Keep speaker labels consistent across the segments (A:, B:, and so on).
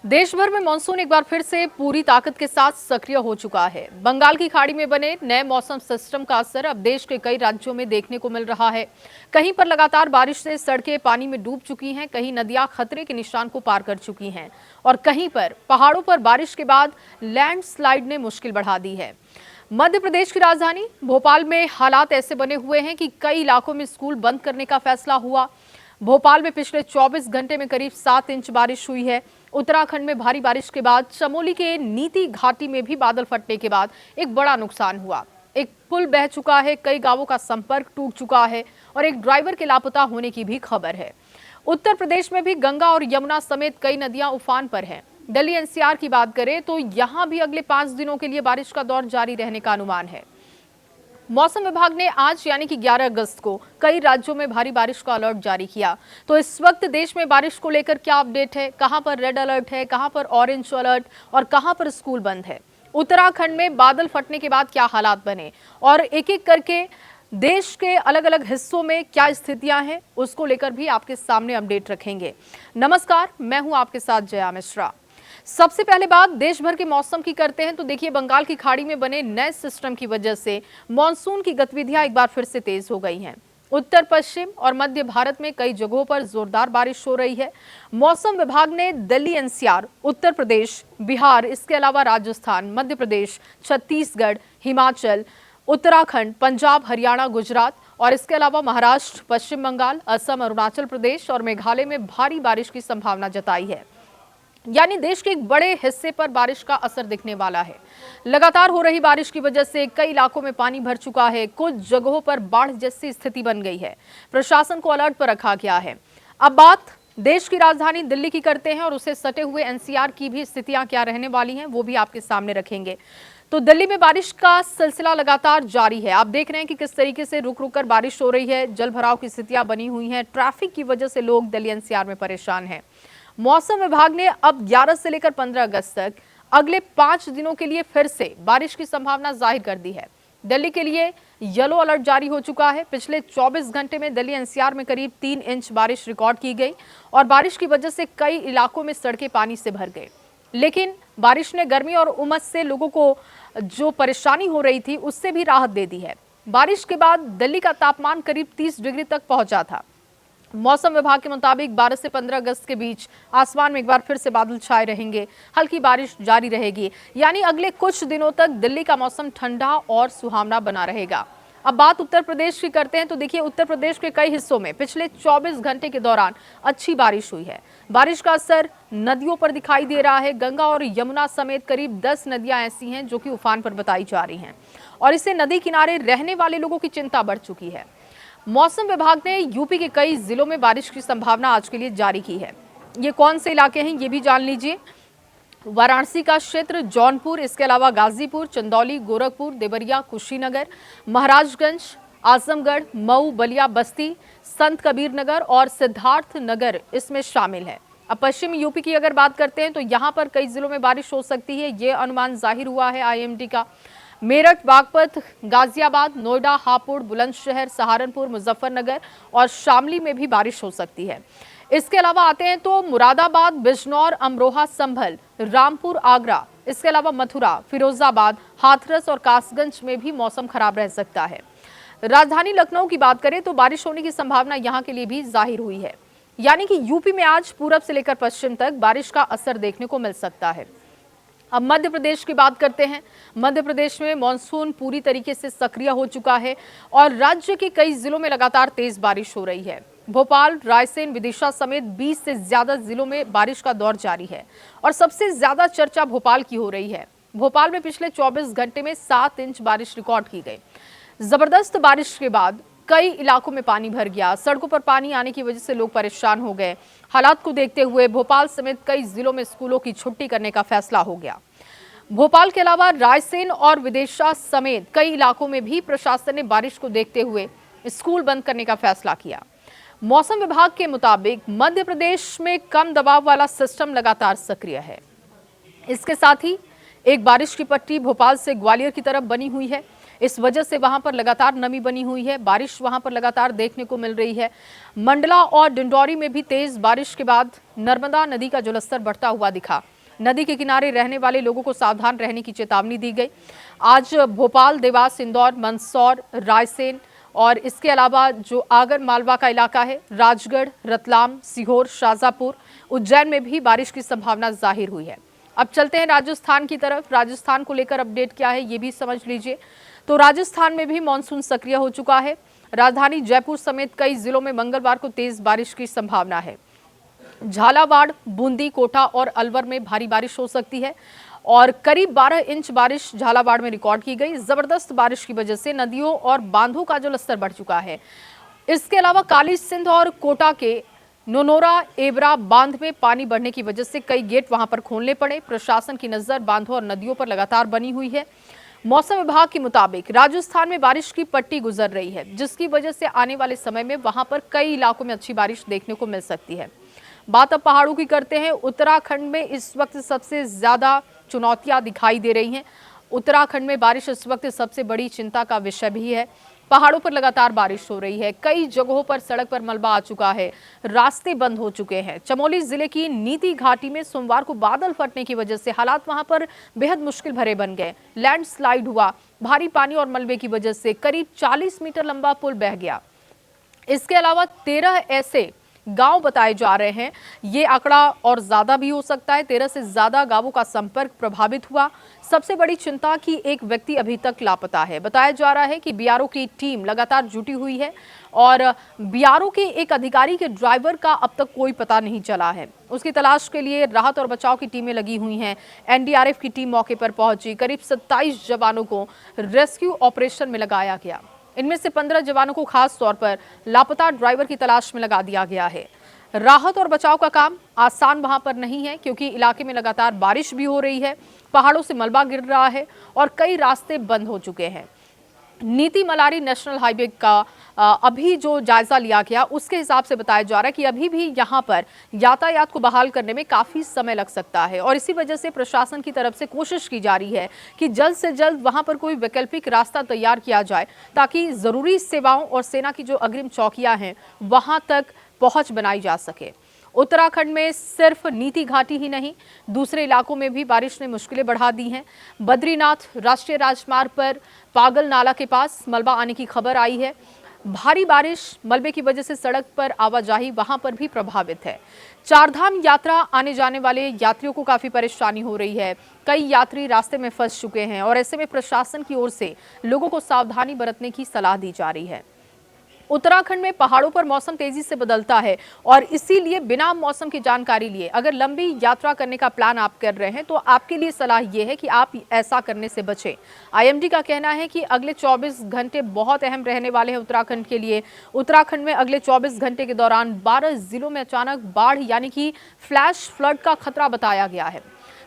A: देश भर में मानसून एक बार फिर से पूरी ताकत के साथ सक्रिय हो चुका है। बंगाल की खाड़ी में बने नए मौसम सिस्टम का असर अब देश के कई राज्यों में देखने को मिल रहा है। कहीं पर लगातार बारिश से सड़कें पानी में डूब चुकी हैं, कहीं नदियां खतरे के निशान को पार कर चुकी हैं और कहीं पर पहाड़ों पर बारिश के बाद लैंडस्लाइड ने मुश्किल बढ़ा दी है। मध्य प्रदेश की राजधानी भोपाल में हालात ऐसे बने हुए हैं कि कई इलाकों में स्कूल बंद करने का फैसला हुआ। भोपाल में पिछले 24 घंटे में करीब 7 इंच बारिश हुई है। उत्तराखंड में भारी बारिश के बाद चमोली के नीति घाटी में भी बादल फटने के बाद एक बड़ा नुकसान हुआ। एक पुल बह चुका है, कई गांवों का संपर्क टूट चुका है और एक ड्राइवर के लापता होने की भी खबर है। उत्तर प्रदेश में भी गंगा और यमुना समेत कई नदियां उफान पर हैं। दिल्ली एनसीआर की बात करें तो यहां भी अगले 5 दिनों के लिए बारिश का दौर जारी रहने का अनुमान है। मौसम विभाग ने आज यानी कि 11 अगस्त को कई राज्यों में भारी बारिश का अलर्ट जारी किया। तो इस वक्त देश में बारिश को लेकर क्या अपडेट है, कहां पर रेड अलर्ट है, कहां पर ऑरेंज अलर्ट और कहां पर स्कूल बंद है, उत्तराखंड में बादल फटने के बाद क्या हालात बने और एक एक करके देश के अलग अलग हिस्सों में क्या स्थितियां हैं, उसको लेकर भी आपके सामने अपडेट रखेंगे। नमस्कार, मैं हूं आपके साथ जया मिश्रा। सबसे पहले बात देश भर के मौसम की करते हैं तो देखिए, बंगाल की खाड़ी में बने नए सिस्टम की वजह से मानसून की गतिविधियां एक बार फिर से तेज हो गई हैं। उत्तर पश्चिम और मध्य भारत में कई जगहों पर जोरदार बारिश हो रही है। मौसम विभाग ने दिल्ली एनसीआर, उत्तर प्रदेश, बिहार, इसके अलावा राजस्थान, मध्य प्रदेश, छत्तीसगढ़, हिमाचल, उत्तराखंड, पंजाब, हरियाणा, गुजरात और इसके अलावा महाराष्ट्र, पश्चिम बंगाल, असम, अरुणाचल प्रदेश और मेघालय में भारी बारिश की संभावना जताई है। यानी देश के एक बड़े हिस्से पर बारिश का असर दिखने वाला है। लगातार हो रही बारिश की वजह से कई इलाकों में पानी भर चुका है, कुछ जगहों पर बाढ़ जैसी स्थिति बन गई है। प्रशासन को अलर्ट पर रखा गया है। अब बात देश की राजधानी दिल्ली की करते हैं और उसे सटे हुए एनसीआर की भी स्थितियां क्या रहने वाली हैं वो भी आपके सामने रखेंगे। तो दिल्ली में बारिश का सिलसिला लगातार जारी है। आप देख रहे हैं कि किस तरीके से रुक रुक कर बारिश हो रही है, जल भराव की स्थितियां बनी हुई हैं, ट्रैफिक की वजह से लोग दिल्ली एनसीआर में परेशान हैं। मौसम विभाग ने अब 11 से लेकर 15 अगस्त तक अगले 5 दिनों के लिए फिर से बारिश की संभावना जाहिर कर दी है। दिल्ली के लिए येलो अलर्ट जारी हो चुका है। पिछले 24 घंटे में दिल्ली एनसीआर में करीब 3 इंच बारिश रिकॉर्ड की गई और बारिश की वजह से कई इलाकों में सड़कें पानी से भर गए। लेकिन बारिश ने गर्मी और उमस से लोगों को जो परेशानी हो रही थी उससे भी राहत दे दी है। बारिश के बाद दिल्ली का तापमान करीब 30 डिग्री तक पहुंचा था। मौसम विभाग के मुताबिक 12 से 15 अगस्त के बीच आसमान में एक बार फिर से बादल छाए रहेंगे, हल्की बारिश जारी रहेगी। यानी अगले कुछ दिनों तक दिल्ली का मौसम ठंडा और सुहावना बना रहेगा। अब बात उत्तर प्रदेश की करते हैं तो देखिए, उत्तर प्रदेश के कई हिस्सों में पिछले 24 घंटे के दौरान अच्छी बारिश हुई है। बारिश का असर नदियों पर दिखाई दे रहा है। गंगा और यमुना समेत करीब 10 नदियां ऐसी हैं जो कि उफान पर बताई जा रही हैं और इससे नदी किनारे रहने वाले लोगों की चिंता बढ़ चुकी है। मौसम विभाग ने यूपी के कई जिलों में बारिश की संभावना आज के लिए जारी की है। ये कौन से इलाके हैं ये भी जान लीजिए। वाराणसी का क्षेत्र, जौनपुर, इसके अलावा गाजीपुर, चंदौली, गोरखपुर, देवरिया, कुशीनगर, महाराजगंज, आजमगढ़, मऊ, बलिया, बस्ती, संत कबीर नगर और सिद्धार्थ नगर इसमें शामिल है। अब पश्चिमी यूपी की अगर बात करते हैं तो यहाँ पर कई जिलों में बारिश हो सकती है, ये अनुमान जाहिर हुआ है आईएमडी का। मेरठ, बागपत, गाजियाबाद, नोएडा, हापुड़, बुलंदशहर, सहारनपुर, मुजफ्फरनगर और शामली में भी बारिश हो सकती है। इसके अलावा आते हैं तो मुरादाबाद, बिजनौर, अमरोहा, संभल, रामपुर, आगरा, इसके अलावा मथुरा, फिरोजाबाद, हाथरस और कासगंज में भी मौसम खराब रह सकता है। राजधानी लखनऊ की बात करें तो बारिश होने की संभावना यहां के लिए भी जाहिर हुई है। यानी कि यूपी में आज पूरब से लेकर पश्चिम तक बारिश का असर देखने को मिल सकता है। अब मध्य प्रदेश की बात करते हैं। मध्य प्रदेश में मानसून पूरी तरीके से सक्रिय हो चुका है और राज्य के कई जिलों में लगातार तेज बारिश हो रही है। भोपाल, रायसेन, विदिशा समेत 20 से ज्यादा जिलों में बारिश का दौर जारी है और सबसे ज्यादा चर्चा भोपाल की हो रही है। भोपाल में पिछले 24 घंटे में 7 इंच बारिश रिकॉर्ड की गई। जबरदस्त बारिश के बाद कई इलाकों में पानी भर गया। सड़कों पर पानी आने की वजह से लोग परेशान हो गए। हालात को देखते हुए भोपाल समेत कई जिलों में स्कूलों की छुट्टी करने का फैसला हो गया। भोपाल के अलावा रायसेन और विदिशा समेत कई इलाकों में भी प्रशासन ने बारिश को देखते हुए स्कूल बंद करने का फैसला किया। मौसम विभाग के मुताबिक मध्य प्रदेश में कम दबाव वाला सिस्टम लगातार सक्रिय है। इसके साथ ही एक बारिश की पट्टी भोपाल से ग्वालियर की तरफ बनी हुई है। इस वजह से वहां पर लगातार नमी बनी हुई है। बारिश वहां पर लगातार देखने को मिल रही है। मंडला और डिंडौरी में भी तेज बारिश के बाद नर्मदा नदी का जलस्तर बढ़ता हुआ दिखा। नदी के किनारे रहने वाले लोगों को सावधान रहने की चेतावनी दी गई। आज भोपाल, देवास, इंदौर, मंदसौर, रायसेन और इसके अलावा जो आगर मालवा का इलाका है, राजगढ़, रतलाम, सीहोर, शाजापुर, उज्जैन में भी बारिश की संभावना जाहिर हुई है। अब चलते हैं राजस्थान की तरफ। राजस्थान को लेकर अपडेट क्या है ये भी समझ लीजिए। तो राजस्थान में भी मानसून सक्रिय हो चुका है। राजधानी जयपुर समेत कई जिलों में मंगलवार को तेज बारिश की संभावना है। झालावाड़, बूंदी, कोटा और अलवर में भारी बारिश हो सकती है और करीब 12 इंच बारिश झालावाड़ में रिकॉर्ड की गई। जबरदस्त बारिश की वजह से नदियों और बांधों का जलस्तर बढ़ चुका है। इसके अलावा काली सिंध और कोटा के नोनोरा एबरा बांध में पानी बढ़ने की वजह से कई गेट वहां पर खोलने पड़े। प्रशासन की नजर बांधों और नदियों पर लगातार बनी हुई है। मौसम विभाग के मुताबिक राजस्थान में बारिश की पट्टी गुजर रही है, जिसकी वजह से आने वाले समय में वहां पर कई इलाकों में अच्छी बारिश देखने को मिल सकती है। बात अब पहाड़ों की करते हैं। उत्तराखंड में इस वक्त सबसे ज्यादा चुनौतियां दिखाई दे रही हैं। उत्तराखंड में बारिश इस वक्त सबसे बड़ी चिंता का विषय भी है। पहाड़ों पर लगातार बारिश हो रही है। कई जगहों पर सड़क पर मलबा आ चुका है, रास्ते बंद हो चुके हैं। चमोली जिले की नीति घाटी में सोमवार को बादल फटने की वजह से हालात वहां पर बेहद मुश्किल भरे बन गए। लैंडस्लाइड हुआ। भारी पानी और मलबे की वजह से करीब 40 मीटर लंबा पुल बह गया। इसके अलावा 13 ऐसे गांव बताए जा रहे हैं। ये आंकड़ा और ज्यादा भी हो सकता है। 13 से ज्यादा गांवों का संपर्क प्रभावित हुआ। सबसे बड़ी चिंता कि एक व्यक्ति अभी तक लापता है। बताया जा रहा है कि बीआरओ की टीम लगातार जुटी हुई है और बीआरओ के एक अधिकारी के ड्राइवर का अब तक कोई पता नहीं चला है। उसकी तलाश के लिए राहत और बचाव की टीमें लगी हुई हैं। एनडीआरएफ की टीम मौके पर पहुंची। करीब 27 जवानों को रेस्क्यू ऑपरेशन में लगाया गया। इनमें से 15 जवानों को खास तौर पर लापता ड्राइवर की तलाश में लगा दिया गया है। राहत और बचाव का काम आसान वहां पर नहीं है, क्योंकि इलाके में लगातार बारिश भी हो रही है। पहाड़ों से मलबा गिर रहा है और कई रास्ते बंद हो चुके हैं। नीति मलारी नेशनल हाईवे का अभी जो जायजा लिया गया, उसके हिसाब से बताया जा रहा है कि अभी भी यहां पर यातायात को बहाल करने में काफी समय लग सकता है और इसी वजह से प्रशासन की तरफ से कोशिश की जा रही है कि जल्द से जल्द वहां पर कोई वैकल्पिक रास्ता तैयार किया जाए, ताकि जरूरी सेवाओं और सेना की जो अग्रिम चौकियां हैं वहां तक पहुंच बनाई जा सके। उत्तराखंड में सिर्फ नीति घाटी ही नहीं, दूसरे इलाकों में भी बारिश ने मुश्किलें बढ़ा दी हैं। बद्रीनाथ राष्ट्रीय राजमार्ग पर पागल नाला के पास मलबा आने की खबर आई है। भारी बारिश, मलबे की वजह से सड़क पर आवाजाही वहां पर भी प्रभावित है। चारधाम यात्रा आने जाने वाले यात्रियों को काफी परेशानी हो रही है। कई यात्री रास्ते में फंस चुके हैं और ऐसे में प्रशासन की ओर से लोगों को सावधानी बरतने की सलाह दी जा रही है। उत्तराखंड में पहाड़ों पर मौसम तेजी से बदलता है और इसीलिए बिना मौसम की जानकारी लिए अगर लंबी यात्रा करने का प्लान आप कर रहे हैं तो आपके लिए सलाह यह है कि आप ऐसा करने से बचें। आईएमडी का कहना है कि अगले 24 घंटे बहुत अहम रहने वाले हैं उत्तराखंड के लिए। उत्तराखंड में अगले 24 घंटे के दौरान 12 जिलों में अचानक बाढ़ यानी कि फ्लैश फ्लड का खतरा बताया गया है।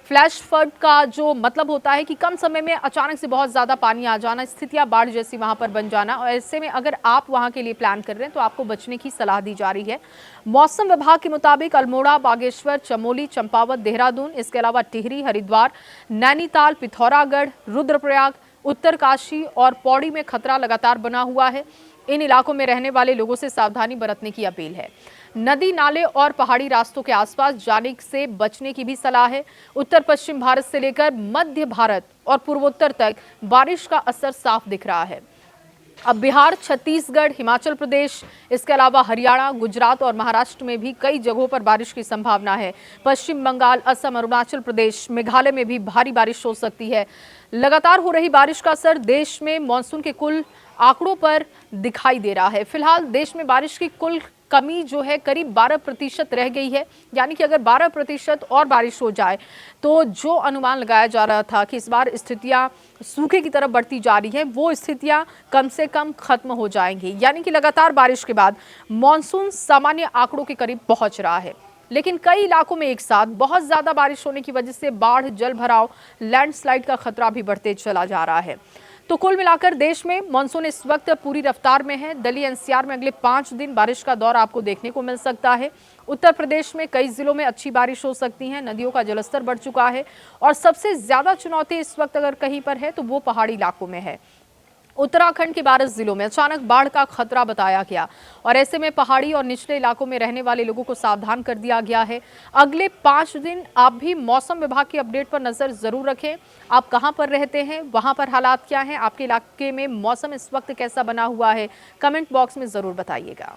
A: फ्लैश फ्लड का जो मतलब होता है कि कम समय में अचानक से बहुत ज्यादा पानी आ जाना, स्थितियां बाढ़ जैसी वहां पर बन जाना। और ऐसे में अगर आप वहां के लिए प्लान कर रहे हैं तो आपको बचने की सलाह दी जा रही है। मौसम विभाग के मुताबिक अल्मोड़ा, बागेश्वर, चमोली, चंपावत, देहरादून, इसके अलावा टिहरी, हरिद्वार, नैनीताल, पिथौरागढ़, रुद्रप्रयाग, उत्तरकाशी और पौड़ी में खतरा लगातार बना हुआ है। इन इलाकों में रहने वाले लोगों से सावधानी बरतने की अपील है। नदी, नाले और पहाड़ी रास्तों के आसपास जाने से बचने की भी सलाह है। उत्तर पश्चिम भारत से लेकर मध्य भारत और पूर्वोत्तर तक बारिश का असर साफ दिख रहा है। अब बिहार, छत्तीसगढ़, हिमाचल प्रदेश, इसके अलावा हरियाणा, गुजरात और महाराष्ट्र में भी कई जगहों पर बारिश की संभावना है। पश्चिम बंगाल, असम, अरुणाचल प्रदेश, मेघालय में भी भारी बारिश हो सकती है। लगातार हो रही बारिश का असर देश में मॉनसून के कुल आंकड़ों पर दिखाई दे रहा है। फिलहाल देश में बारिश की कुल कमी जो है करीब 12% रह गई है, यानी कि अगर 12% और बारिश हो जाए तो जो अनुमान लगाया जा रहा था कि इस बार स्थितियां सूखे की तरफ बढ़ती जा रही हैं, वो स्थितियां कम से कम खत्म हो जाएंगी। यानी कि लगातार बारिश के बाद मॉनसून सामान्य आंकड़ों के करीब पहुंच रहा है। लेकिन कई इलाकों में एक साथ बहुत ज्यादा बारिश होने की वजह से बाढ़, जल भराव, लैंडस्लाइड का खतरा भी बढ़ते चला जा रहा है। तो कुल मिलाकर देश में मानसून इस वक्त पूरी रफ्तार में है। दिल्ली एनसीआर में अगले 5 दिन बारिश का दौर आपको देखने को मिल सकता है। उत्तर प्रदेश में कई जिलों में अच्छी बारिश हो सकती है। नदियों का जलस्तर बढ़ चुका है और सबसे ज्यादा चुनौती इस वक्त अगर कहीं पर है तो वो पहाड़ी इलाकों में है। उत्तराखंड के 12 जिलों में अचानक बाढ़ का खतरा बताया गया और ऐसे में पहाड़ी और निचले इलाकों में रहने वाले लोगों को सावधान कर दिया गया है। अगले 5 दिन आप भी मौसम विभाग की अपडेट पर नजर जरूर रखें। आप कहां पर रहते हैं, वहां पर हालात क्या हैं, आपके इलाके में मौसम इस वक्त कैसा बना हुआ है, कमेंट बॉक्स में जरूर बताइएगा।